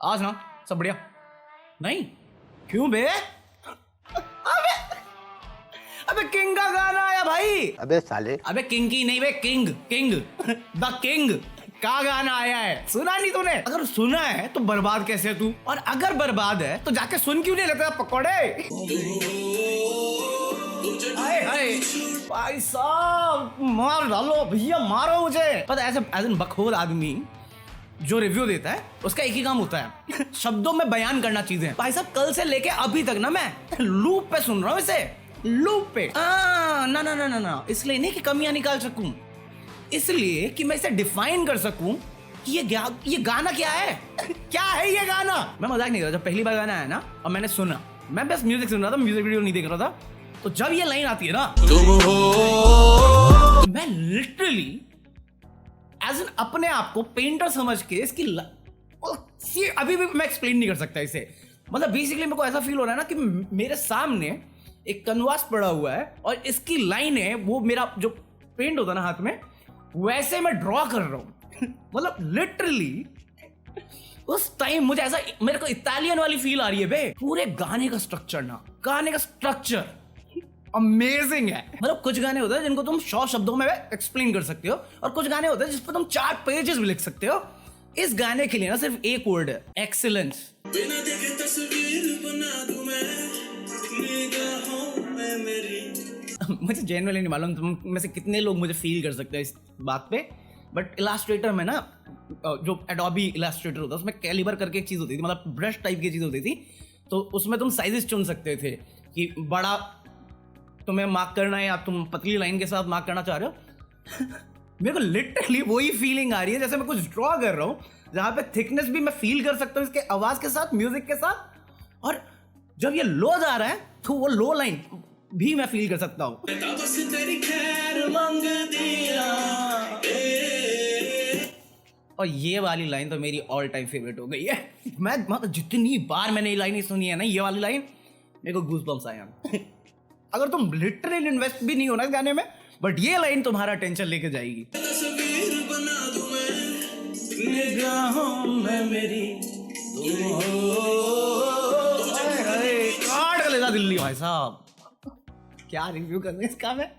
आज ना सब बढ़िया। नहीं क्यों बे? अबे अबे किंग का गाना आया भाई। अबे साले, अबे किंग की नहीं बे, किंग किंग द किंग का गाना आया है। सुना नहीं तूने? अगर सुना है तो बर्बाद कैसे है तू, और अगर बर्बाद है तो जाके सुन क्यों नहीं लेता पकौड़े? हाय हाय भाई साहब, मार डालो भैया, मारो मुझे। पता है ऐसे एज एन बकहोल आदमी जो रिव्यू देता है उसका एक ही काम होता है शब्दों में बयान करना चीजें। भाई साहब कल से लेके अभी तक ना मैं लूप पे सुन रहा हूँ इसे, लूप पे। ना ना ना ना ना, इसलिए नहीं कि कमियां निकाल सकूं, इसलिए कि मैं इसे डिफाइन कर सकूं कि ये गाना क्या है क्या है ये गाना। मैं मजाक नहीं कर रहा, जब पहली बार गाना आया ना और मैंने सुना, मैं बस म्यूजिक सुन रहा था, म्यूजिक वीडियो नहीं देख रहा था, तो जब ये लाइन आती है ना तुम हो, मैं लिटरली एज एन अपने आप को पेंटर समझ के इसकी अभी भी मैं एक्सप्लेन नहीं कर सकता इसे। मतलब बेसिकली मेरे को ऐसा फील हो रहा है ना कि मेरे सामने एक कैनवास पड़ा हुआ है और इसकी लाइन है, वो मेरा जो पेंट होता है ना हाथ में, वैसे मैं ड्रॉ कर रहा हूं मतलब लिटरली उस टाइम मुझे ऐसा, मेरे को इटालियन वाली फील आ रही है बे। पूरे गाने का स्ट्रक्चर अमेजिंग है। मतलब कुछ गाने होते हैं जिनको तुम 100 शब्दों में एक्सप्लेन कर सकते हो, और कुछ गाने होते हैं जिस पर तुम 4 पेजेस भी लिख सकते हो। इस गाने के लिए ना सिर्फ एक वर्ड है, एक्सीलेंस। बिना देखे तस्वीर बना दूं मैं निगाहों में मेरी। मुझे जेन्युइनली नहीं मालूम तुम में से कितने लोग मुझे फील कर सकते हैं इस बात पे, बट इलास्ट्रेटर में ना, जो एडोबी इलास्ट्रेटर होता है उसमें कैलिबर करके एक चीज होती थी, मतलब ब्रश टाइप की चीज होती थी, तो उसमें तुम साइजेस चुन सकते थे कि बड़ा तुम्हें मार्क करना है या तुम पतली लाइन के साथ मार्क करना चाह रहे हो। मेरे को लिटरली वही फीलिंग आ रही है जैसे मैं कुछ ड्रॉ कर रहा हूँ, जहां पे थिकनेस भी मैं फील कर सकता हूँ इसके आवाज के साथ, म्यूजिक के साथ, और जब ये लो जा रहा है तो वो लो लाइन भी मैं फील कर सकता हूँ। और ये वाली लाइन तो मेरी ऑल टाइम फेवरेट हो गई है। मैं मतलब जितनी बार मैंने ये लाइन सुनी है ना, ये वाली लाइन, मेरे को गूज़बम्स आए हैं। अगर तुम लिटरली इन्वेस्ट भी नहीं हो ना इस गाने में, बट ये लाइन तुम्हारा टेंशन लेके जाएगी। तस्वीर बना दूं मैं निगाहों में मेरी, तुम हो। काट के लेगा दिल्ली भाई साहब। क्या रिव्यू करना इसका मैं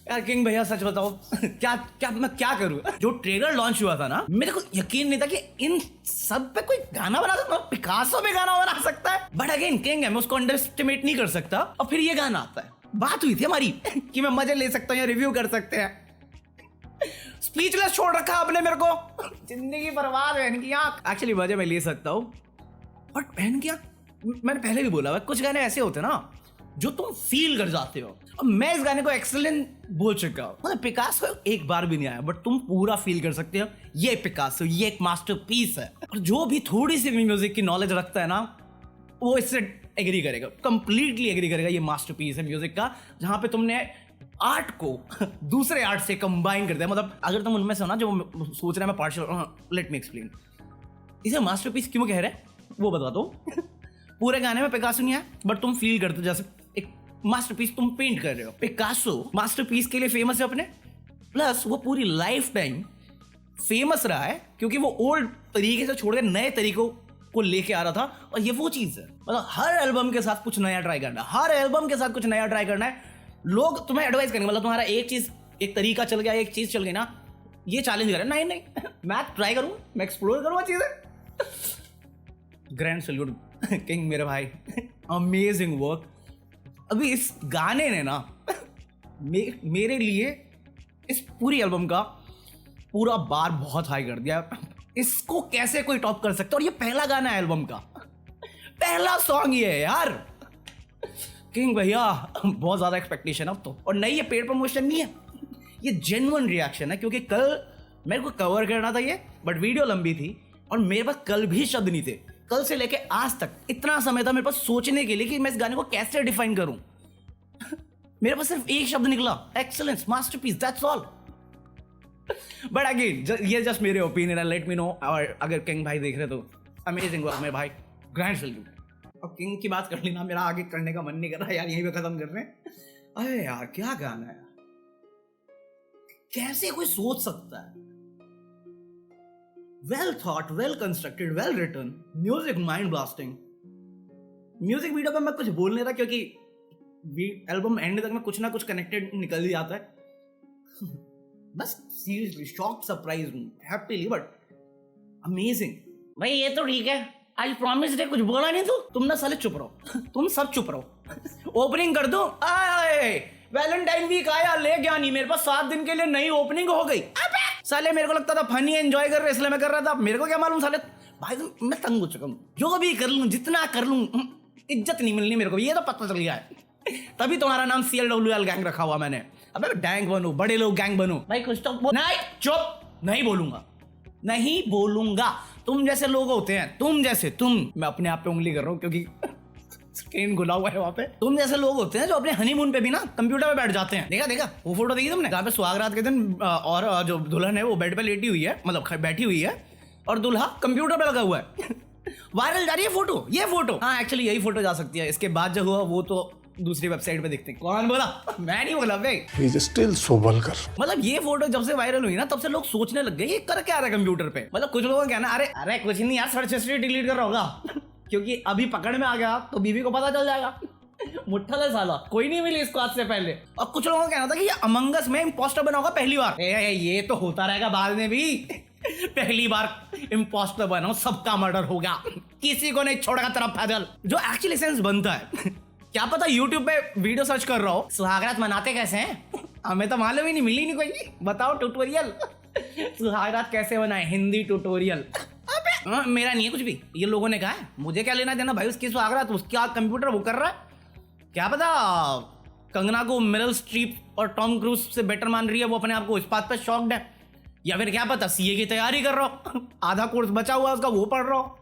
यार। किंग भैया सच बताओ मैं क्या करूं? जो ट्रेलर लॉन्च हुआ था ना, मेरे को यकीन नहीं था कि इन सब पे कोई गाना बना सकता है, पिकासो पे गाना बना सकता है। बट अगेन किंग है, मैं उसको अंडर एस्टिमेट नहीं कर सकता। और फिर ये गाना आता है, बात हुई थी हमारी कि मैं मजे ले सकता हूँ या रिव्यू कर सकते हैं। स्पीचलेस छोड़ रखा आपने मेरे को, जिंदगी बर्बाद है इनकी आंख। एक्चुअली मजे मैं ले सकता हूँ, बट बहन क्या, मैंने पहले भी बोला कुछ गाने ऐसे होते हैं ना जो तुम फील कर जाते हो। और मैं इस गाने को एक्सीलेंट बोल चुका हूं, मतलब पिकासो एक बार भी नहीं आया, बट तुम पूरा फील कर सकते हो ये पिकासो, ये एक मास्टरपीस है। और जो भी थोड़ी सी भी म्यूजिक की नॉलेज रखता है ना, वो इससे एग्री करेगा, कंप्लीटली एग्री करेगा। ये मास्टरपीस है म्यूजिक का, जहां पे तुमने आर्ट को दूसरे आर्ट से कंबाइन कर दिया। मतलब अगर तुम उनमें से हो ना जो सोच रहे हैं मैं पार्शियल, लेट मी एक्सप्लेन, इसे मास्टरपीस क्यों कह रहे हैं वो बता दो। पूरे गाने में पिकासो नहीं है, बट तुम फील करते हो जैसे एक मास्टरपीस तुम पेंट कर रहे हो। पिकासो मास्टरपीस के लिए फेमस है अपने, प्लस वो पूरी लाइफ टाइम फेमस रहा है क्योंकि वो ओल्ड तरीके से छोड़ के नए तरीकों को लेके आ रहा था। और ये वो चीज है, मतलब हर एल्बम के साथ कुछ नया ट्राई करना, हर एल्बम के साथ कुछ नया ट्राई करना है। लोग तुम्हें एडवाइस करेंगे, मतलब तुम्हारा एक चीज, एक तरीका चल गया, एक चीज चल गई ना, ये चैलेंज करें, नहीं नहीं मैं ट्राई करूँ, मैं एक्सप्लोर करूँगा चीजें। ग्रैंड सैल्यूट किंग मेरे भाई, अमेजिंग वर्क। अभी इस गाने ने ना मेरे लिए इस पूरी एल्बम का पूरा बार बहुत हाई कर दिया। इसको कैसे कोई टॉप कर सकता है? और ये पहला गाना है एल्बम का, पहला सॉन्ग ये है यार। किंग भैया बहुत ज्यादा एक्सपेक्टेशन अब तो, और नहीं ये पेड प्रमोशन नहीं है, ये जेन्युइन रिएक्शन है। क्योंकि कल मेरे को कवर करना था ये, बट वीडियो लंबी थी और मेरे पास कल भी शब्द नहीं थे। कल से लेके आज तक इतना समय था मेरे पास सोचने के लिए कि मैं इस गाने को कैसे डिफाइन करूं। मेरे पास सिर्फ एक शब्द निकला, excellence, masterpiece, that's all. But again ये जस्ट मेरे ओपिनियन है, लेट मी नो। और अगर किंग भाई देख रहे तो अमेजिंग वर्क मेरे भाई, ग्रैंड सैल्यूट। और किंग की बात कर ली ना, मेरा आगे करने का मन नहीं कर रहा यार, यहीं पे खत्म कर रहे हैं। अरे यार क्या गाना है, कैसे कोई सोच सकता है well thought, well constructed, well written, music mind blasting. Music video पे मैं कुछ बोल नहीं रहा क्योंकि एल्बम एंड तक में कुछ ना कुछ कनेक्टेड निकल ही जाता है। बस सीरियसली शॉक सरप्राइज हूँ, हैप्पीली बट अमेजिंग। भाई ये तो ठीक है, आज प्रॉमिस डे कुछ बोला नहीं तुम ना साले चुप रहो। तुम सब चुप रहो। ओपनिंग कर दो। आए वैलेंटाइन वीक आया, ले गया नहीं, मेरे पास 7 दिन के लिए नई ओपनिंग हो गई। साले मेरे को लगता था फनी एंजॉय कर रहे इसलिए मैं कर रहा था, मेरे को क्या मालूम साले। भाई मैं तंग हो चुका हूँ, जो भी कर लूँ जितना कर लूँ इज्जत नहीं मिलनी मेरे को, ये तो पता चल गया है। तभी तुम्हारा नाम CLWL गैंग रखा हुआ मैंने। अबे गैंग बनो, बड़े लोग गैंग बनो। भाई कुछ तो नहीं, चुप, नहीं बोलूंगा, नहीं बोलूंगा। तुम जैसे लोग होते हैं, मैं अपने आप पे उंगली कर रहा हूँ क्योंकि स्क्रीन घुला हुआ है वहां पे। तुम जैसे लोग होते हैं जो अपने हनीमून पे भी ना कंप्यूटर पे बैठ जाते हैं। देखा वो फोटो देखी तुमने, जहाँ पे सुहागरात के दिन और जो दुल्हन है वो बेड पे लेटी हुई है, मतलब बैठी हुई है, और दूल्हा कंप्यूटर पे लगा हुआ है। वायरल जा रही है फोटो, ये फोटो। हाँ एक्चुअली यही फोटो जा सकती है, इसके बाद जो हुआ वो तो दूसरी वेबसाइट पे देखते हैं। कौन बोला? मैं नहीं बोला बे। He is still so vulgar. मतलब ये फोटो जब से वायरल हुई ना तब से लोग सोचने लग गए ये कर क्या रहा है कंप्यूटर पे। मतलब कुछ लोगों का कहना, अरे कुछ नहीं यार, सर्च हिस्ट्री डिलीट कर रहा होगा। क्योंकि अभी पकड़ में आ गया तो बीवी को पता चल जाएगा। मुट्ठा है साला, कोई नहीं मिली इसको आज से पहले। और कुछ लोगों का कहना था कि ये अमंग अस में इम्पोस्टर बना होगा पहली बार। ये तो होता रहेगा बाद में भी। पहली बार इम्पोस्टर बना, सबका मर्डर होगा, किसी को नहीं छोड़ेगा तरफ पैदल, जो एक्चुअली सेंस बनता है। क्या पता यूट्यूब पे वीडियो सर्च कर रहा हो सुहागरात मनाते कैसे हैं, हमें तो मालूम ही नहीं, मिली नहीं कोई, बताओ ट्यूटोरियल। सुहागरात कैसे बनाए, हिंदी ट्यूटोरियल। मेरा नहीं है कुछ भी, ये लोगों ने कहा है, मुझे क्या लेना देना भाई उसकी सुहागरात, उसका कंप्यूटर वो कर रहा है। क्या पता कंगना को मेरिल स्ट्रीप और टॉम क्रूज से बेटर मान रही है, वो अपने आप को इस बात पे शॉक्ड है। या फिर क्या पता CA की तैयारी कर रहा हो, आधा कोर्स बचा हुआ है उसका, वो पढ़ रहा हो।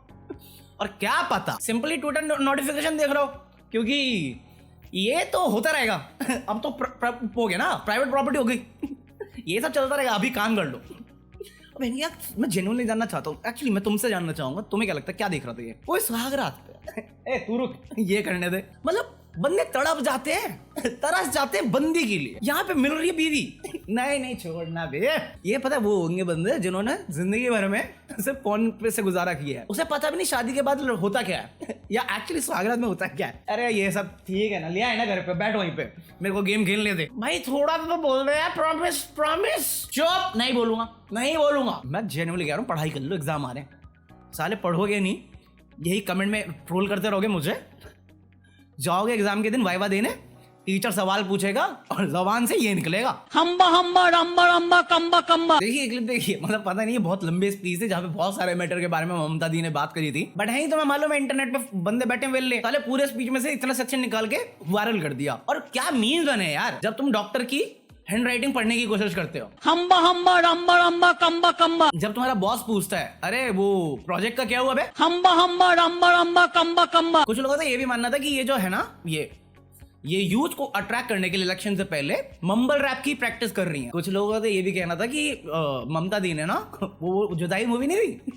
और क्या पता सिंपली ट्विटर नोटिफिकेशन देख रहा हो, क्योंकि ये तो होता रहेगा। अब तो हो गया ना, प्राइवेट प्रॉपर्टी हो गई। ये सब चलता रहेगा, अभी काम कर लो। अब यार मैं जेन्युइनली जानना चाहता हूँ, एक्चुअली मैं तुमसे जानना चाहूंगा, तुम्हें क्या लगता है, क्या देख रहा था ये? वो सुहागरात पे ए तू रुक, ये करने दे। मतलब बंदे तड़प जाते हैं, तरस जाते हैं बंदी के लिए, यहाँ पे मिल रही है बीवी। नहीं छोड़ना बे। ये पता है वो होंगे बंदे जिन्होंने जिंदगी भर में सिर्फ फोन पे से गुजारा किया है, उसे पता भी नहीं शादी के बाद होता क्या है, या एक्चुअली सुहागरात में होता क्या है। अरे ये सब ठीक है ना, लिया है ना घर पे, बैठ वहीं पे, मेरे को गेम खेलने दे भाई, थोड़ा तो बोल रहे हैं। प्रॉमिस। चुप, नहीं बोलूंगा। मैं जेन्युइनली कह रहा हूँ, पढ़ाई कर लो, एग्जाम आ रहे हैं। साले पढ़ोगे नहीं, यही कमेंट में ट्रोल करते रहोगे मुझे, जाओगे एग्जाम के दिन वाइवा देने, टीचर सवाल पूछेगा और जबान से ये निकलेगा, हम्बा कम्बा। देखिए क्लिप देखिए, मतलब पता नहीं, बहुत लंबी स्पीच है जहाँ पे बहुत सारे मैटर के बारे में ममता दी ने बात करी थी, बट है ही तो मैं मालूम है इंटरनेट पे बंदे बैठे वेले, साले पूरे स्पीच में से इतना सेक्शन निकाल के वायरल कर दिया। और क्या मीम्स बने यार, जब तुम डॉक्टर की हैंड राइटिंग पढ़ने की कोशिश करते हो, हम्बा कम्बा। जब तुम्हारा बॉस पूछता है अरे वो प्रोजेक्ट का क्या हुआ बे, हम्बा कम्बा। कुछ लोगों का ये भी मानना था कि ये जो है ना, ये यूथ को अट्रैक्ट करने के लिए इलेक्शन से पहले मम्बल रैप की प्रैक्टिस कर रही है। कुछ लोगों का तो ये भी कहना था कि ममता दी ने ना वो जुदाई मूवी नहीं दी,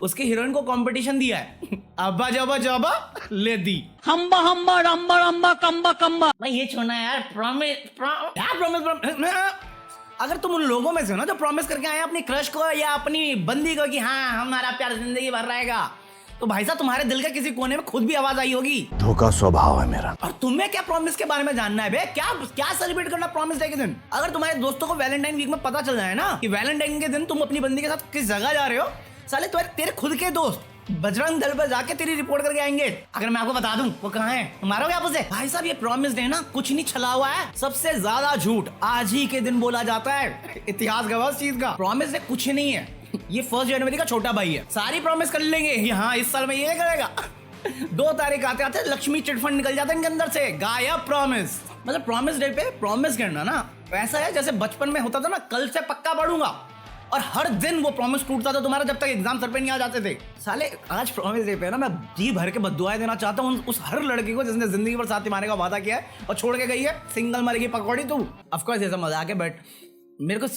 उसके हीरोइन को कंपटीशन दिया है, अब्बा जाबा ले दी, हम्बा कम्बा। मैं ये छोड़ना यार, प्रॉमिस। अगर तुम उन लोगों में से हो ना जो प्रॉमिस करके आए अपनी क्रश को या अपनी बंदी को कि हाँ हमारा प्यार जिंदगी भर रहेगा, तो भाई साहब तुम्हारे दिल के किसी कोने में खुद भी आवाज आई होगी, धोखा स्वभाव है मेरा। और तुम्हें क्या प्रॉमिस के बारे में जानना है बे? क्या सेलिब्रेट करना प्रॉमिस डे के दिन? अगर तुम्हारे दोस्तों को वैलेंटाइन वीक में पता चल जाए ना कि वैलेंटाइन के दिन तुम अपनी बंदी के साथ किस जगह जा रहे हो, साले तेरे खुद के दोस्त बजरंग दल पर जाके तेरी रिपोर्ट करके आएंगे। अगर मैं आपको बता दूं वो कहाँ है, मारोगे आप उसे? भाई साहब ये प्रॉमिस डे ना कुछ नहीं छला हुआ है, सबसे ज्यादा झूठ आज ही के दिन बोला जाता है, इतिहास गवाह इस चीज का। प्रॉमिस डे कुछ नहीं है, ये 1 जनवरी का छोटा भाई है, सारी प्रॉमिस कर लेंगे, हाँ इस साल में ये करेगा। 2 तारीख आते आते लक्ष्मी चिटफंड निकल जाता है इनके अंदर से, गायब प्रॉमिस। मतलब प्रॉमिस डे पे प्रॉमिस करना ना वैसा है जैसे बचपन में होता था ना, कल से पक्का पढ़ूंगा, और हर दिन वो प्रॉमिस टूटता था तुम्हारा जब तक एग्जाम सर पे नहीं आ जाते थे। साले आज प्रॉमिस डे पे ना मैं जी भर के बद्दुआएं देना चाहता हूँ उस हर लड़की को जिसने जिंदगी भर साथ निभाने का वादा किया है और छोड़ के गई है, सिंगल मरेगी पकौड़ी तू। ऑफ कोर्स ये सब मजाक है, बट मेरे को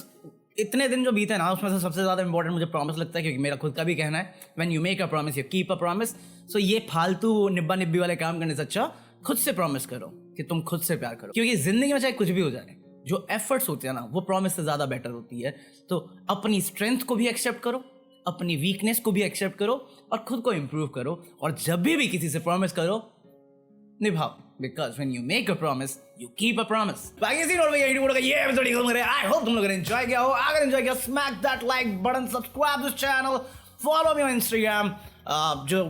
इतने दिन जो बीते ना उसमें से सबसे ज़्यादा इंपॉर्टेंट मुझे प्रॉमिस लगता है, क्योंकि मेरा खुद का भी कहना है when you make a promise you keep a promise. So ये फालतू निब्बा निब्बी वाले काम करने से अच्छा खुद से प्रॉमिस करो कि तुम खुद से प्यार करो, क्योंकि जिंदगी में चाहे कुछ भी हो जाए जो एफर्ट्स होते हैं ना वो प्रॉमिस से ज़्यादा बेटर होती है। तो अपनी स्ट्रेंथ को भी एक्सेप्ट करो, अपनी वीकनेस को भी एक्सेप्ट करो और खुद को इम्प्रूव करो, और जब भी किसी से प्रॉमिस करो निभाओ, because when you make a promise you keep a promise. बाकी सी नोट भैया वीडियो का ये एपिसोड खत्म करें। आई होप तुम लोगों ने एंजॉय किया हो। अगर एंजॉय किया smack that like button, subscribe this channel, follow me on Instagram. जो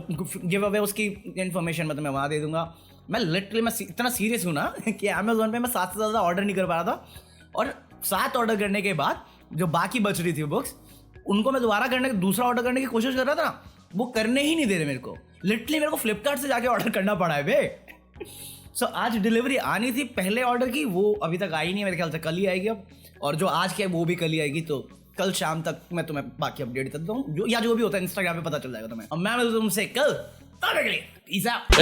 गिव अवे उसकी इन्फॉर्मेशन मैं तुम्हें वहाँ दे दूंगा। मैं लिटरली मैं इतना सीरियस हूँ ना कि अमेजोन पे मैं 7 से ज़्यादा ऑर्डर नहीं कर पा रहा था, और 7 ऑर्डर करने के बाद जो बाकी बच रही थी बुक्स, उनको मैं दोबारा दूसरा ऑर्डर करने की कोशिश कर रहा था ना, वो करने ही नहीं दे रहे मेरे को। लिटरली मेरे को फ्लिपकार्ट से जाके ऑर्डर करना पड़ा है बे। सो आज डिलीवरी आनी थी पहले ऑर्डर की, वो अभी तक आई नहीं है, मेरे ख्याल से कल ही आएगी अब, और जो आज की है वो भी कल ही आएगी। तो कल शाम तक मैं तुम्हें बाकी अपडेट कर दूँ, जो भी होता है इंस्टाग्राम पे पता चल जाएगा तुम्हें। और मैं मिलूँ तुमसे कल, तब तक के लिए पीस आउट।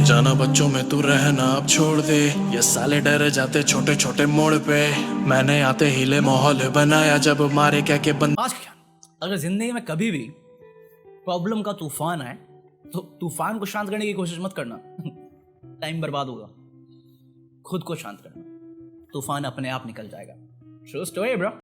जाना बच्चों में तू रहना अब छोड़ दे, ये साले डर जाते छोटे छोटे मोड़ पे, मैंने आते हिले माहौल बनाया जब मारे क्या के बंद। आज क्या, अगर जिंदगी में कभी भी प्रॉब्लम का तूफान आए तो तूफान को शांत करने की कोशिश मत करना टाइम बर्बाद होगा। खुद को शांत करना, तूफान अपने आप निकल जाएगा। True story bro.